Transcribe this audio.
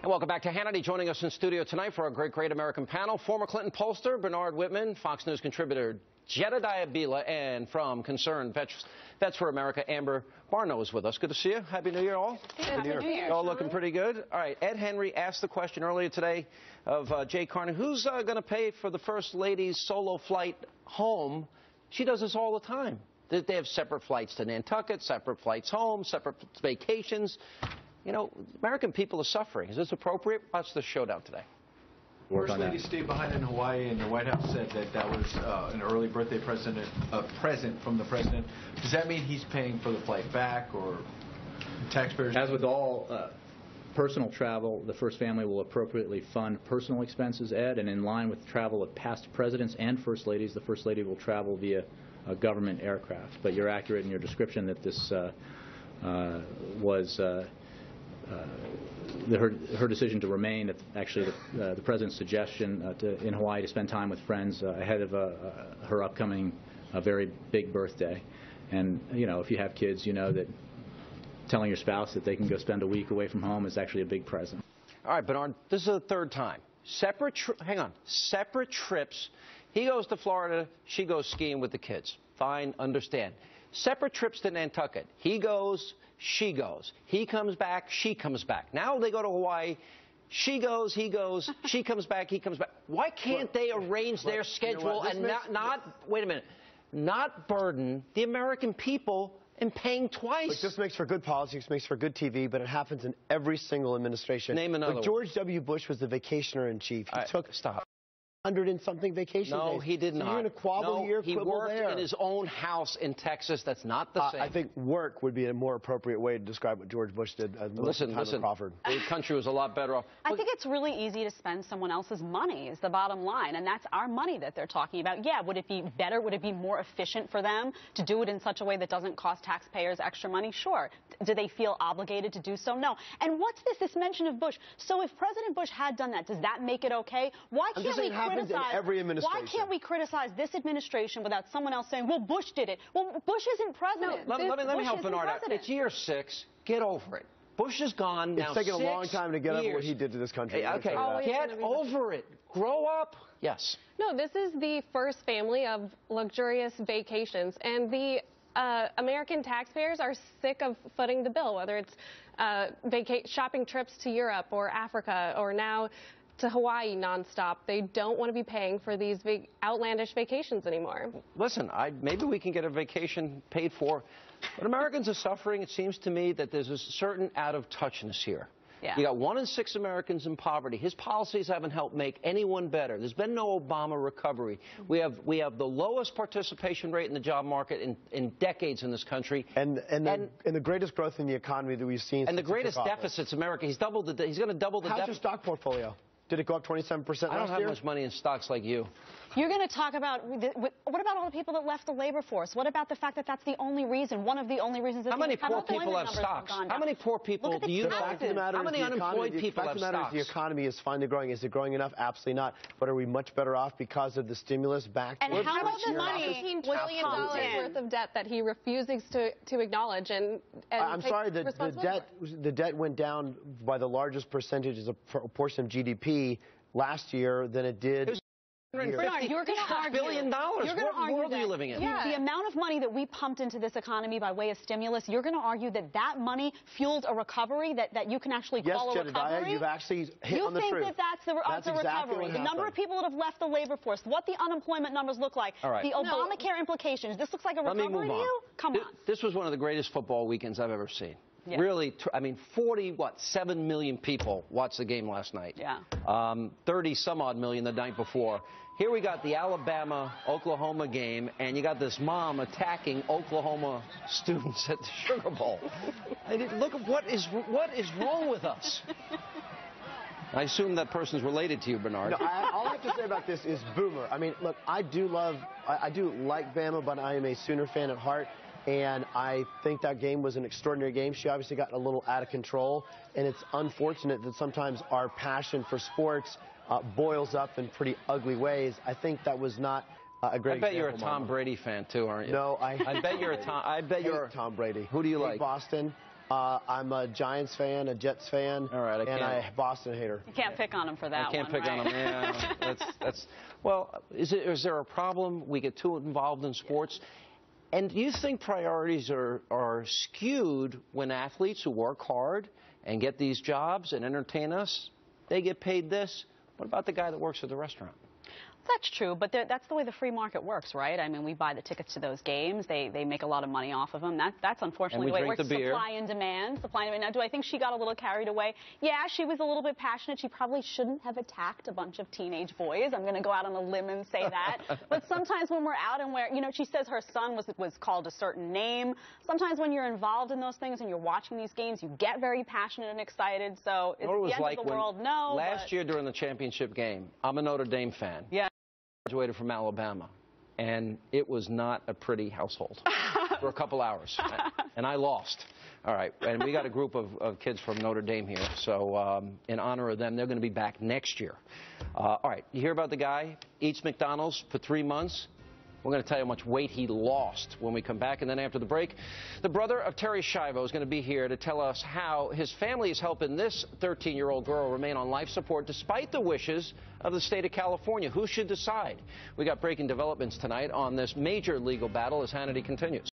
And welcome back to Hannity. Joining us in studio tonight for our Great American Panel, former Clinton pollster Bernard Whitman, Fox News contributor Jedediah Bila, and from Concerned Vets for America, Amber Barno is with us. Good to see you. Happy New Year, all. Happy New Year. All looking pretty good. All right, Ed Henry asked the question earlier today of Jay Carney, who's going to pay for the First Lady's solo flight home? She does this all the time. They have separate flights to Nantucket, separate flights home, separate vacations. You know, American people are suffering. Is this appropriate? Watch the showdown today. First Lady stayed behind in Hawaii, and the White House said that that was an early birthday present from the president. Does that mean he's paying for the flight back, or taxpayers? As with all personal travel, the First Family will appropriately fund personal expenses, Ed, and in line with travel of past presidents and First Ladies, the First Lady will travel via a government aircraft. But you're accurate in your description that this was her decision to remain, actually the President's suggestion in Hawaii to spend time with friends ahead of her upcoming very big birthday. And, you know, if you have kids, you know that telling your spouse that they can go spend a week away from home is actually a big present. All right, Bernard, this is the third time. Separate trips. He goes to Florida, she goes skiing with the kids. Fine, understand. Separate trips to Nantucket. He goes, she goes. He comes back, she comes back. Now they go to Hawaii. She goes, he goes, she comes back, he comes back. Why can't they arrange their schedule and wait a minute, not burden the American people in paying twice? Look, this makes for good politics, makes for good TV, but it happens in every single administration. Name another one. George W. Bush was the vacationer-in-chief. He took stop. 100 and something vacation days. No, he did not. You're going to quibble here, he worked in his own house in Texas. That's not the same. I think work would be a more appropriate way to describe what George Bush did. Listen, Crawford. The country was a lot better off. I think it's really easy to spend someone else's money is the bottom line, and that's our money that they're talking about. Yeah, would it be better? Would it be more efficient for them to do it in such a way that doesn't cost taxpayers extra money? Sure. Do they feel obligated to do so? No. And what's this mention of Bush? So if President Bush had done that, does that make it okay? Why can't we criticize? Why can't we criticize this administration without someone else saying, well, Bush did it? Well, Bush isn't president. No, let me help Bernard out. It's year 6. Get over it. Bush is gone now. It's taken a long time to get over what he did to this country. Hey, okay, get over it. Grow up. Yes. No, this is the First Family of luxurious vacations, and the American taxpayers are sick of footing the bill, whether it's shopping trips to Europe or Africa or now to Hawaii nonstop. They don't want to be paying for these big outlandish vacations anymore. Listen, maybe we can get a vacation paid for, but Americans are suffering. It seems to me that there's a certain out-of-touchness here. Yeah. You got 1 in 6 Americans in poverty. His policies haven't helped make anyone better. There's been no Obama recovery. We have the lowest participation rate in the job market in decades in this country, and the greatest growth in the economy that we've seen. And the greatest deficits America. He's going to double the deficit. How's your stock portfolio? Did it go up 27% last year? I don't have much money in stocks like you. You're going to talk about, what about all the people that left the labor force? What about the fact that that's the only reason, one of the only reasons that How many poor people have stocks? How many poor people do you know? How many unemployed people have stocks? The fact of the matter is the economy is finally growing. Is it growing enough? Absolutely not. But are we much better off because of the stimulus back? And how much money $15 trillion worth of debt that he refuses to acknowledge and I'm sorry, the debt went down by the largest percentage as a proportion of GDP last year than it did. Bernard, you're going to argue. $1 billion. What world are you living in? The amount of money that we pumped into this economy by way of stimulus, you're going to argue that money fueled a recovery that you can actually call a recovery? You've actually hit on the truth. You think that that's a recovery? The number of people that have left the labor force, what the unemployment numbers look like, the Obamacare implications. This looks like a recovery to you? Come on. This was one of the greatest football weekends I've ever seen. Yeah. Really, I mean, 7 million people watched the game last night. Yeah. 30-some-odd million the night before. Here we got the Alabama-Oklahoma game, and you got this mom attacking Oklahoma students at the Sugar Bowl. Look at what is wrong with us. I assume that person's related to you, Bernard. No, all I have to say about this is boomer. I mean, look, I do like Bama, but I am a Sooner fan at heart. And I think that game was an extraordinary game. She obviously got a little out of control, and it's unfortunate that sometimes our passion for sports boils up in pretty ugly ways. I think that was not a great example. I bet you're a Tom Brady fan too, aren't you? No, I bet you're a Tom. I bet you're Tom Brady. Who do you like? Boston. I'm a Giants fan, a Jets fan, All right, and a Boston hater. You can't pick on him for that. I can't one, pick right? on him. Yeah, that's. Well, is there a problem? We get too involved in sports. And do you think priorities are skewed when athletes who work hard and get these jobs and entertain us, they get paid this? What about the guy that works at the restaurant? That's true, but that's the way the free market works, right? I mean, we buy the tickets to those games. They make a lot of money off of them. That's unfortunately the way it works. Supply and demand. Supply and demand. Now, do I think she got a little carried away? Yeah, she was a little bit passionate. She probably shouldn't have attacked a bunch of teenage boys. I'm going to go out on a limb and say that. But sometimes when we're out and she says her son was called a certain name. Sometimes when you're involved in those things and you're watching these games, you get very passionate and excited. So it's the end of the world. No. Last year during the championship game, I'm a Notre Dame fan. Yeah. Graduated from Alabama, and it was not a pretty household for a couple hours, and I lost. All right, and we got a group of kids from Notre Dame here, so in honor of them, they're going to be back next year. All right, you hear about the guy eats McDonald's for 3 months? We're going to tell you how much weight he lost when we come back. And then after the break, the brother of Terry Schiavo is going to be here to tell us how his family is helping this 13-year-old girl remain on life support despite the wishes of the state of California. Who should decide? We got breaking developments tonight on this major legal battle as Hannity continues.